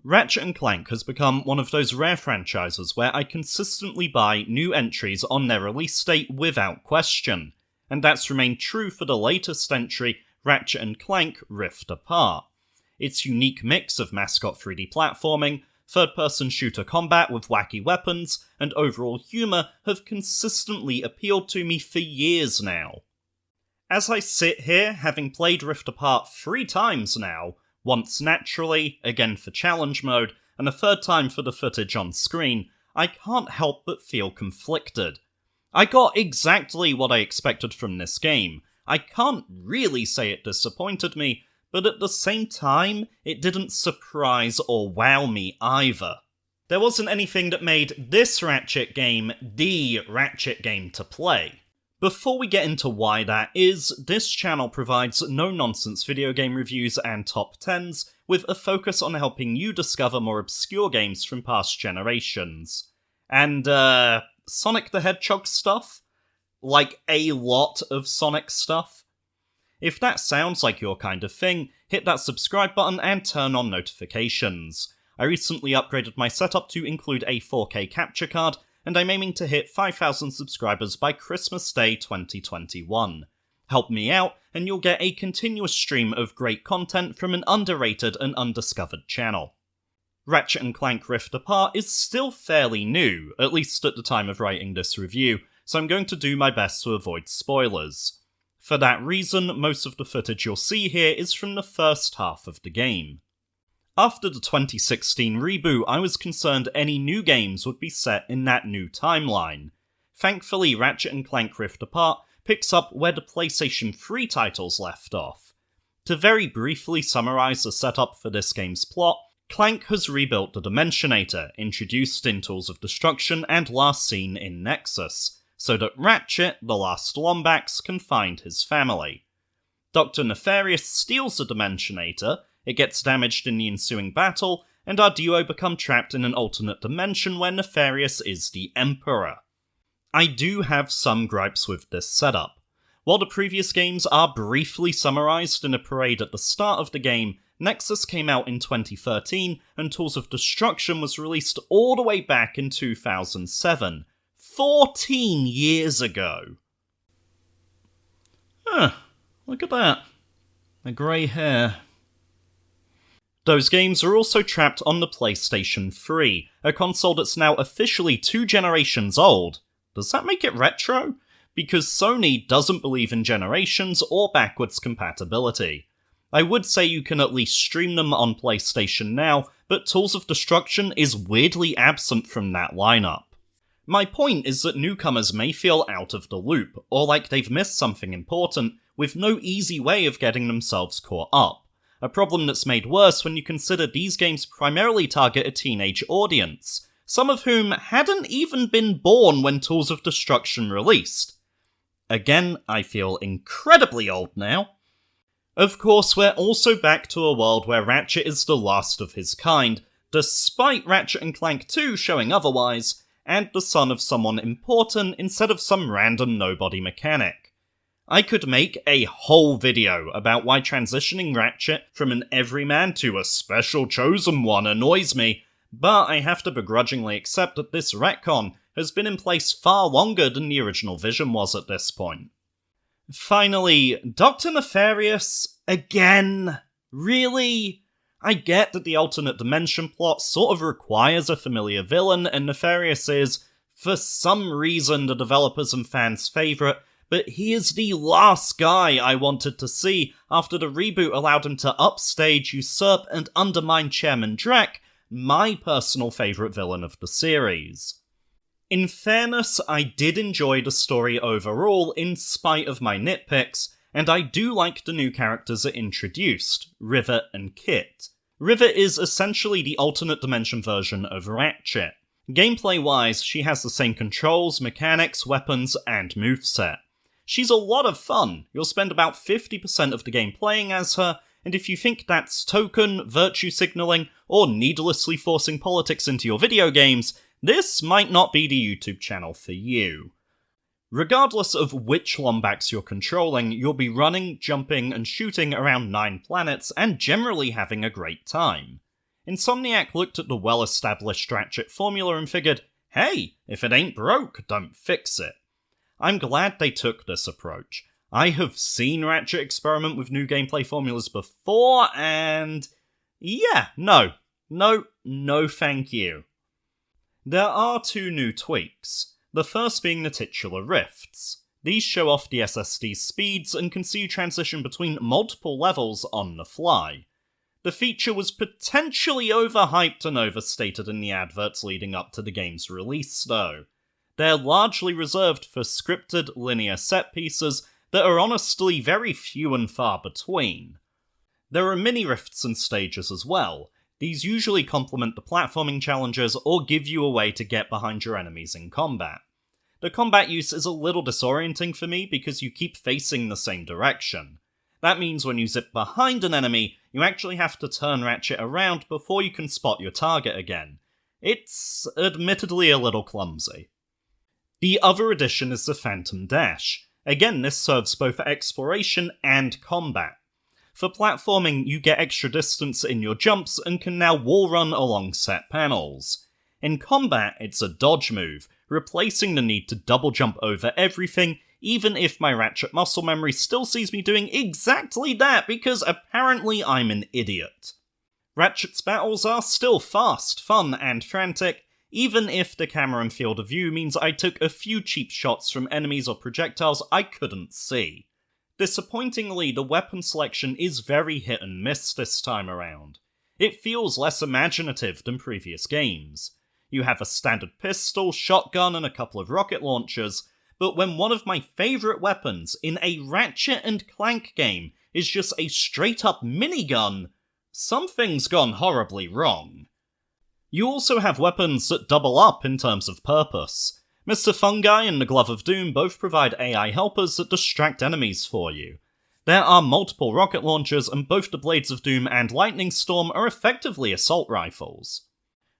Ratchet & Clank has become one of those rare franchises where I consistently buy new entries on their release date without question, and that's remained true for the latest entry, Ratchet & Clank Rift Apart. Its unique mix of mascot 3D platforming, third-person shooter combat with wacky weapons, and overall humour have consistently appealed to me for years now. As I sit here, having played Rift Apart 3 times now, once naturally, again for challenge mode, and a third time for the footage on screen, I can't help but feel conflicted. I got exactly what I expected from this game. I can't really say it disappointed me, but at the same time, it didn't surprise or wow me either. There wasn't anything that made this Ratchet game the Ratchet game to play. Before we get into why that is, this channel provides no-nonsense video game reviews and top 10s, with a focus on helping you discover more obscure games from past generations. And, Sonic the Hedgehog stuff? Like, a lot of Sonic stuff? If that sounds like your kind of thing, hit that subscribe button and turn on notifications. I recently upgraded my setup to include a 4K capture card, and I'm aiming to hit 5,000 subscribers by Christmas Day 2021. Help me out, and you'll get a continuous stream of great content from an underrated and undiscovered channel. Ratchet & Clank Rift Apart is still fairly new, at least at the time of writing this review, so I'm going to do my best to avoid spoilers. For that reason, most of the footage you'll see here is from the first half of the game. After the 2016 reboot, I was concerned any new games would be set in that new timeline. Thankfully, Ratchet & Clank Rift Apart picks up where the PlayStation 3 titles left off. To very briefly summarise the setup for this game's plot, Clank has rebuilt the Dimensionator, introduced in Tools of Destruction and last seen in Nexus, so that Ratchet, the last Lombax, can find his family. Dr. Nefarious steals the Dimensionator, it gets damaged in the ensuing battle, and our duo become trapped in an alternate dimension where Nefarious is the Emperor. I do have some gripes with this setup. While the previous games are briefly summarised in a parade at the start of the game, Nexus came out in 2013, and Tools of Destruction was released all the way back in 2007. 14 years ago! Look at that. A grey hair. Those games are also trapped on the PlayStation 3, a console that's now officially 2 generations old. Does that make it retro? Because Sony doesn't believe in generations or backwards compatibility. I would say you can at least stream them on PlayStation Now, but Tools of Destruction is weirdly absent from that lineup. My point is that newcomers may feel out of the loop, or like they've missed something important, with no easy way of getting themselves caught up. A problem that's made worse when you consider these games primarily target a teenage audience, some of whom hadn't even been born when Tools of Destruction released. Again, I feel incredibly old now. Of course, we're also back to a world where Ratchet is the last of his kind, despite Ratchet & Clank 2 showing otherwise, and the son of someone important instead of some random nobody mechanic. I could make a whole video about why transitioning Ratchet from an everyman to a special chosen one annoys me, but I have to begrudgingly accept that this retcon has been in place far longer than the original vision was at this point. Finally, Dr. Nefarious, again? Really? I get that the alternate dimension plot sort of requires a familiar villain, and Nefarious is, for some reason, the developers' and fans' favourite, but he is the last guy I wanted to see after the reboot allowed him to upstage, usurp, and undermine Chairman Drek, my personal favourite villain of the series. In fairness, I did enjoy the story overall in spite of my nitpicks, and I do like the new characters it introduced, Rivet and Kit. Rivet is essentially the alternate dimension version of Ratchet. Gameplay-wise, she has the same controls, mechanics, weapons, and moveset. She's a lot of fun. You'll spend about 50% of the game playing as her, and if you think that's token, virtue signaling, or needlessly forcing politics into your video games, this might not be the YouTube channel for you. Regardless of which Lombax you're controlling, you'll be running, jumping, and shooting around 9 planets, and generally having a great time. Insomniac looked at the well-established Ratchet formula and figured, hey, if it ain't broke, don't fix it. I'm glad they took this approach. I have seen Ratchet experiment with new gameplay formulas before, and yeah, no thank you. There are two new tweaks, the first being the titular rifts. These show off the SSD's speeds and can see you transition between multiple levels on the fly. The feature was potentially overhyped and overstated in the adverts leading up to the game's release, though. They're largely reserved for scripted linear set pieces that are honestly very few and far between. There are mini rifts and stages as well. These usually complement the platforming challenges or give you a way to get behind your enemies in combat. The combat use is a little disorienting for me because you keep facing the same direction. That means when you zip behind an enemy, you actually have to turn Ratchet around before you can spot your target again. It's admittedly a little clumsy. The other addition is the Phantom Dash. Again, this serves both exploration and combat. For platforming, you get extra distance in your jumps and can now wall run along set panels. In combat, it's a dodge move, replacing the need to double jump over everything, even if my Ratchet muscle memory still sees me doing exactly that because apparently I'm an idiot. Ratchet's battles are still fast, fun, and frantic, even if the camera and field of view means I took a few cheap shots from enemies or projectiles I couldn't see. Disappointingly, the weapon selection is very hit and miss this time around. It feels less imaginative than previous games. You have a standard pistol, shotgun, and a couple of rocket launchers, but when one of my favourite weapons in a Ratchet and Clank game is just a straight-up minigun, something's gone horribly wrong. You also have weapons that double up in terms of purpose. Mr. Fungi and the Glove of Doom both provide AI helpers that distract enemies for you. There are multiple rocket launchers, and both the Blades of Doom and Lightning Storm are effectively assault rifles.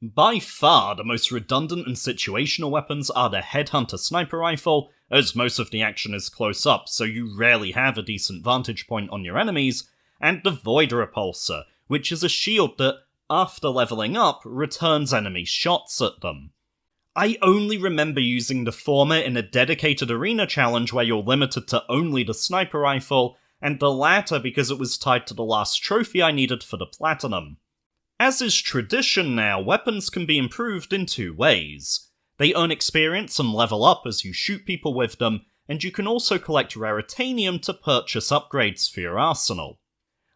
By far, the most redundant and situational weapons are the Headhunter Sniper Rifle, as most of the action is close up, so you rarely have a decent vantage point on your enemies, and the Void Repulsor, which is a shield that, after leveling up, returns enemy shots at them. I only remember using the former in a dedicated arena challenge where you're limited to only the sniper rifle, and the latter because it was tied to the last trophy I needed for the platinum. As is tradition now, weapons can be improved in two ways. They earn experience and level up as you shoot people with them, and you can also collect Raritanium to purchase upgrades for your arsenal.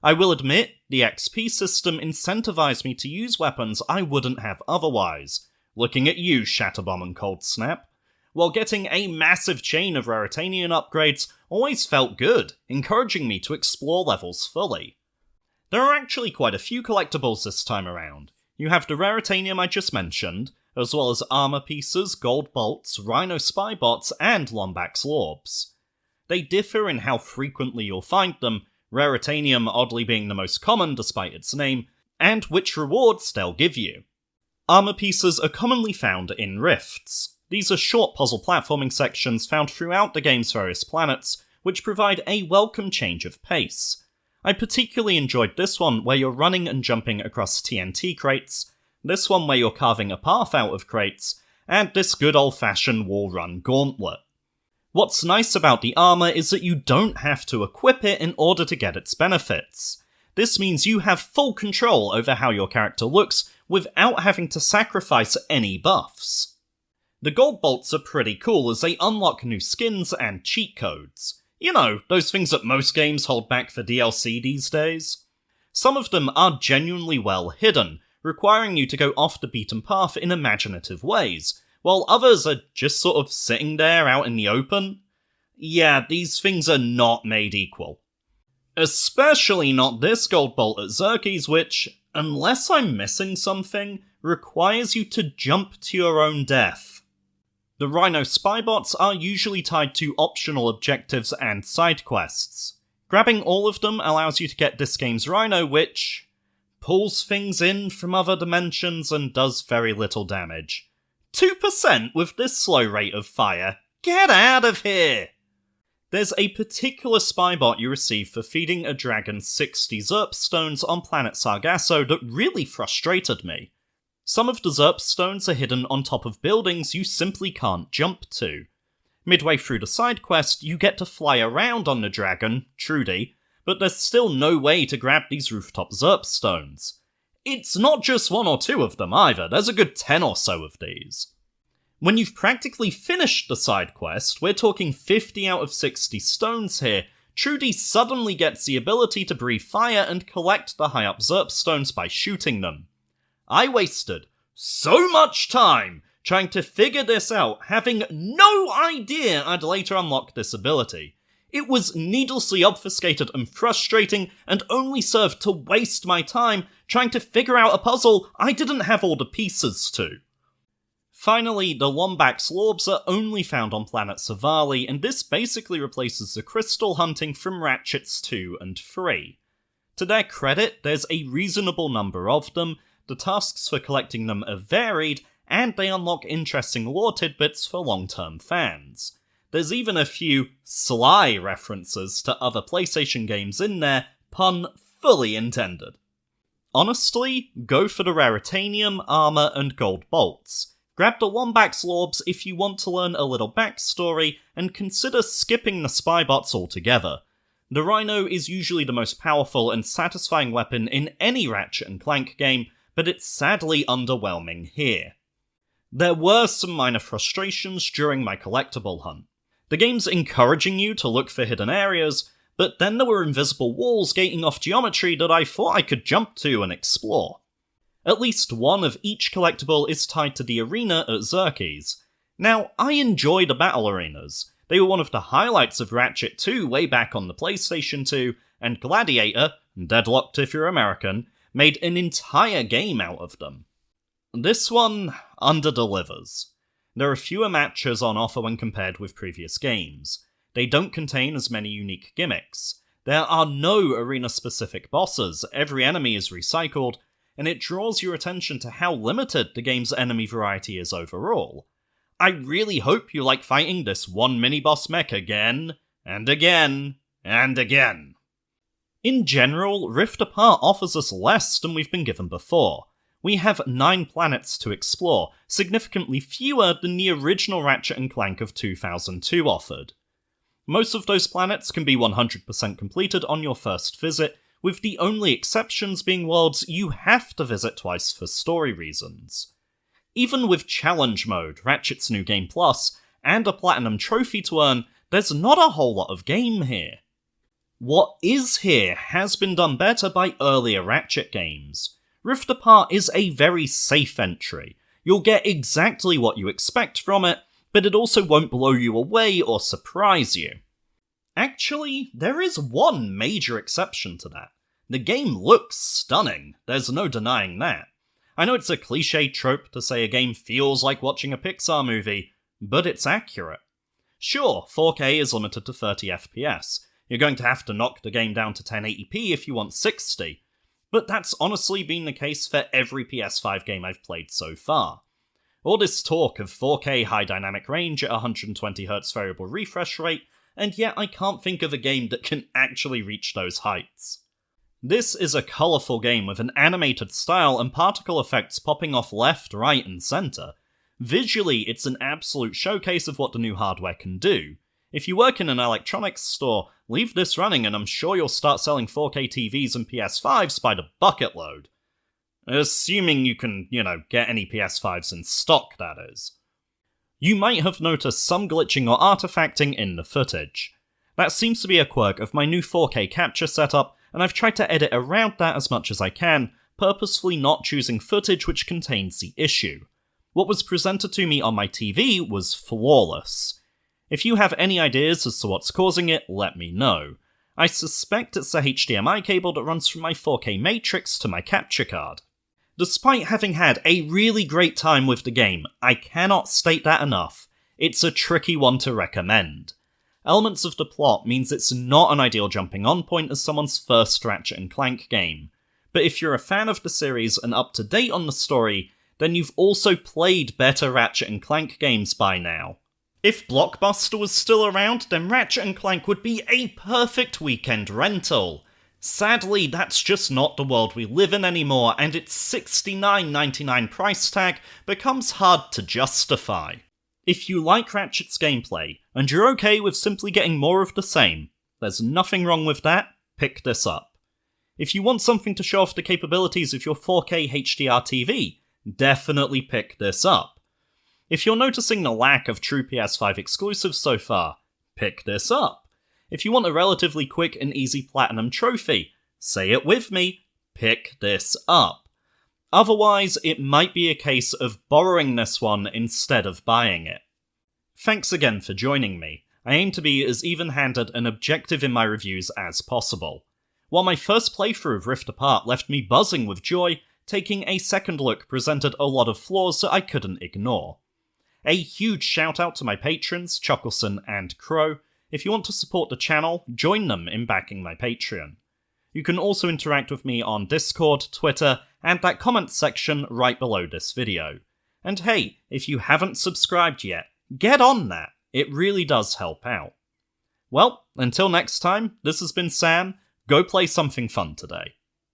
I will admit, the XP system incentivized me to use weapons I wouldn't have otherwise. Looking at you, Shatterbomb and Cold Snap. While getting a massive chain of Raritanium upgrades always felt good, encouraging me to explore levels fully. There are actually quite a few collectibles this time around. You have the Raritanium I just mentioned, as well as armor pieces, gold bolts, Rhino Spybots, and Lombax Lorbs. They differ in how frequently you'll find them, Raritanium oddly being the most common despite its name, and which rewards they'll give you. Armor pieces are commonly found in rifts. These are short puzzle platforming sections found throughout the game's various planets, which provide a welcome change of pace. I particularly enjoyed this one where you're running and jumping across TNT crates, this one where you're carving a path out of crates, and this good old-fashioned wall run gauntlet. What's nice about the armor is that you don't have to equip it in order to get its benefits. This means you have full control over how your character looks without having to sacrifice any buffs. The gold bolts are pretty cool as they unlock new skins and cheat codes. You know, those things that most games hold back for DLC these days. Some of them are genuinely well hidden, requiring you to go off the beaten path in imaginative ways, while others are just sort of sitting there out in the open. Yeah, these things are not made equal. Especially not this gold bolt at Xerxes, which, unless I'm missing something, requires you to jump to your own death. The Rhino Spybots are usually tied to optional objectives and side quests. Grabbing all of them allows you to get this game's Rhino, which pulls things in from other dimensions and does very little damage. 2% with this slow rate of fire? Get out of here! There's a particular Spybot you receive for feeding a dragon 60 Zerp stones on planet Sargasso that really frustrated me. Some of the Zerp stones are hidden on top of buildings you simply can't jump to. Midway through the side quest, you get to fly around on the dragon, Trudy, but there's still no way to grab these rooftop Zerp stones. It's not just one or two of them either, there's a good 10 or so of these. When you've practically finished the side quest, we're talking 50 out of 60 stones here, Trudy suddenly gets the ability to breathe fire and collect the high-up Zerp stones by shooting them. I wasted so much time trying to figure this out, having no idea I'd later unlock this ability. It was needlessly obfuscated and frustrating, and only served to waste my time trying to figure out a puzzle I didn't have all the pieces to. Finally, the Lombax Lorbs are only found on planet Savali, and this basically replaces the crystal hunting from Ratchets 2 and 3. To their credit, there's a reasonable number of them, the tasks for collecting them are varied, and they unlock interesting lore tidbits for long-term fans. There's even a few sly references to other PlayStation games in there, pun fully intended. Honestly, go for the Raritanium, armor, and gold bolts. Grab the Lombax Lorbs if you want to learn a little backstory, and consider skipping the Spybots altogether. The Rhino is usually the most powerful and satisfying weapon in any Ratchet & Clank game, but it's sadly underwhelming here. There were some minor frustrations during my collectible hunt. The game's encouraging you to look for hidden areas, but then there were invisible walls gating off geometry that I thought I could jump to and explore. At least one of each collectible is tied to the arena at Xerxes. Now, I enjoy the battle arenas. They were one of the highlights of Ratchet 2 way back on the PlayStation 2, and Gladiator, deadlocked if you're American, made an entire game out of them. This one underdelivers. There are fewer matches on offer when compared with previous games. They don't contain as many unique gimmicks. There are no arena-specific bosses, every enemy is recycled, and it draws your attention to how limited the game's enemy variety is overall. I really hope you like fighting this one mini-boss mech again, and again, and again. In general, Rift Apart offers us less than we've been given before. We have 9 planets to explore, significantly fewer than the original Ratchet & Clank of 2002 offered. Most of those planets can be 100% completed on your first visit, with the only exceptions being worlds you have to visit twice for story reasons. Even with Challenge Mode, Ratchet's new game plus, and a Platinum Trophy to earn, there's not a whole lot of game here. What is here has been done better by earlier Ratchet games. Rift Apart is a very safe entry. You'll get exactly what you expect from it, but it also won't blow you away or surprise you. Actually, there is one major exception to that. The game looks stunning, there's no denying that. I know it's a cliché trope to say a game feels like watching a Pixar movie, but it's accurate. Sure, 4K is limited to 30 FPS. You're going to have to knock the game down to 1080p if you want 60, but that's honestly been the case for every PS5 game I've played so far. All this talk of 4K high dynamic range at 120Hz variable refresh rate, and yet I can't think of a game that can actually reach those heights. This is a colourful game with an animated style and particle effects popping off left, right, and centre. Visually, it's an absolute showcase of what the new hardware can do. If you work in an electronics store, leave this running and I'm sure you'll start selling 4K TVs and PS5s by the bucket load. Assuming you can, get any PS5s in stock, that is. You might have noticed some glitching or artifacting in the footage. That seems to be a quirk of my new 4K capture setup, and I've tried to edit around that as much as I can, purposefully not choosing footage which contains the issue. What was presented to me on my TV was flawless. If you have any ideas as to what's causing it, let me know. I suspect it's the HDMI cable that runs from my 4K matrix to my capture card. Despite having had a really great time with the game, I cannot state that enough. It's a tricky one to recommend. Elements of the plot means it's not an ideal jumping on point as someone's first Ratchet & Clank game. But if you're a fan of the series and up to date on the story, then you've also played better Ratchet & Clank games by now. If Blockbuster was still around, then Ratchet & Clank would be a perfect weekend rental. Sadly, that's just not the world we live in anymore, and its $69.99 price tag becomes hard to justify. If you like Ratchet's gameplay, and you're okay with simply getting more of the same, there's nothing wrong with that, pick this up. If you want something to show off the capabilities of your 4K HDR TV, definitely pick this up. If you're noticing the lack of true PS5 exclusives so far, pick this up. If you want a relatively quick and easy platinum trophy, say it with me, pick this up. Otherwise, it might be a case of borrowing this one instead of buying it. Thanks again for joining me. I aim to be as even-handed and objective in my reviews as possible. While my first playthrough of Rift Apart left me buzzing with joy, taking a second look presented a lot of flaws that I couldn't ignore. A huge shout out to my patrons, Chuckleson and Crow. If you want to support the channel, join them in backing my Patreon. You can also interact with me on Discord, Twitter, and that comment section right below this video. And hey, if you haven't subscribed yet, get on that, it really does help out. Well, until next time, this has been Sam, go play something fun today.